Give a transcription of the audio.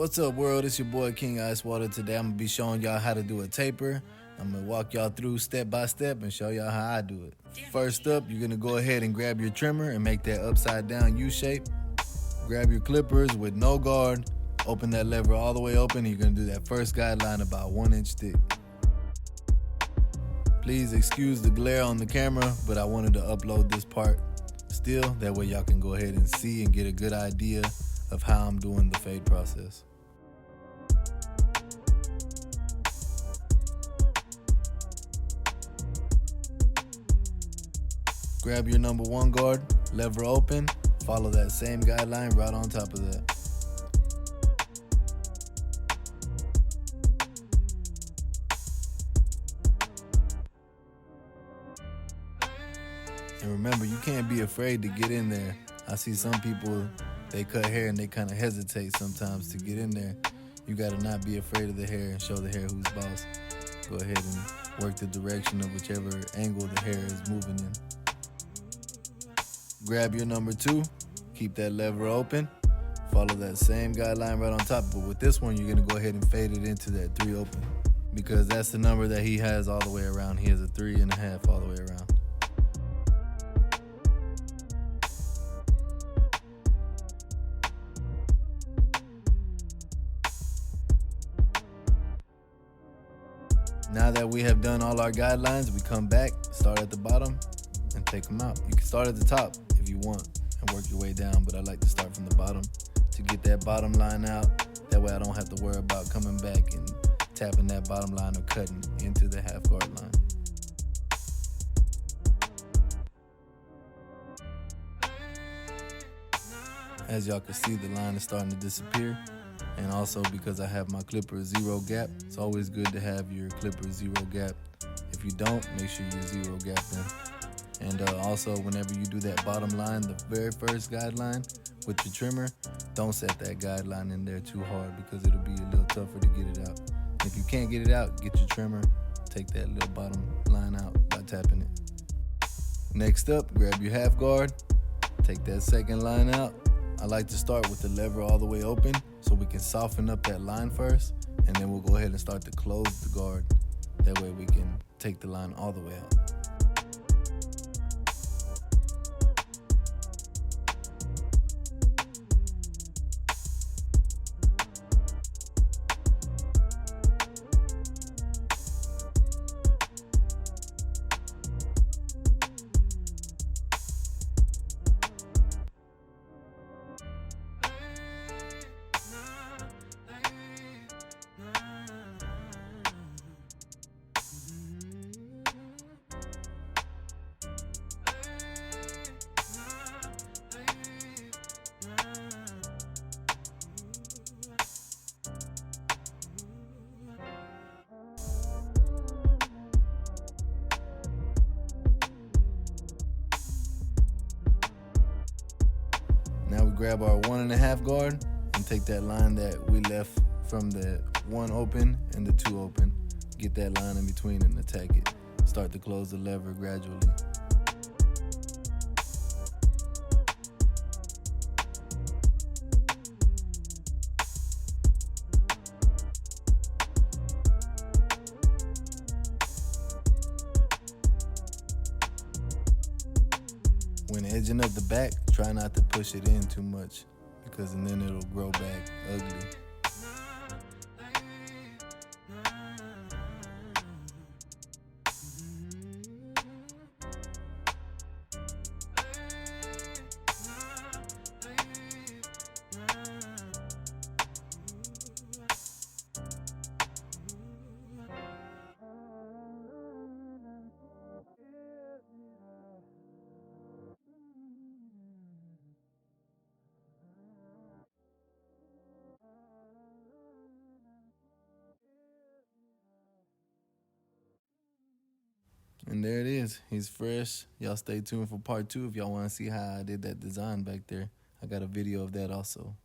What's up, world? It's your boy King Icewater. Today I'm gonna be showing y'all how to do a taper. I'm gonna walk y'all through step by step and show y'all how I do it. First up, you're gonna go ahead and grab your trimmer and make that upside down U shape. Grab your clippers with no guard. Open that lever all the way open. You're gonna do that first guideline about 1 inch thick. Please excuse the glare on the camera, but I wanted to upload this part still. That way y'all can go ahead and see and get a good idea of how I'm doing the fade process. Grab your number 1 guard, lever open, follow that same guideline right on top of that. And remember, you can't be afraid to get in there. I see some people, they cut hair and they kind of hesitate sometimes to get in there. You gotta not be afraid of the hair and show the hair who's boss. Go ahead and work the direction of whichever angle the hair is moving in. Grab your number 2, keep that lever open, follow that same guideline right on top, but with this one, you're gonna go ahead and fade it into that 3 open because that's the number that he has all the way around. He has a 3.5 all the way around. Now that we have done all our guidelines, we come back, start at the bottom, and take them out. You can start at the top if you want and work your way down, but I like to start from the bottom to get that bottom line out. That way I don't have to worry about coming back and tapping that bottom line or cutting into the half guard line. As y'all can see, the line is starting to disappear. And also because I have my clipper 0 gap, it's always good to have your clipper 0 gap. If you don't, make sure you 0 gap them. And also, whenever you do that bottom line, the very first guideline with your trimmer, don't set that guideline in there too hard because it'll be a little tougher to get it out. If you can't get it out, get your trimmer, take that little bottom line out by tapping it. Next up, grab your half guard, take that second line out. I like to start with the lever all the way open so we can soften up that line first, and then we'll go ahead and start to close the guard. That way we can take the line all the way out. Now we grab our 1.5 guard and take that line that we left from the 1 open and the 2 open. Get that line in between and attack it. Start to close the lever gradually. When edging up the back, try not to push it in too much because then it'll grow back ugly. And there it is. He's fresh. Y'all stay tuned for part 2 if y'all want to see how I did that design back there. I got a video of that also.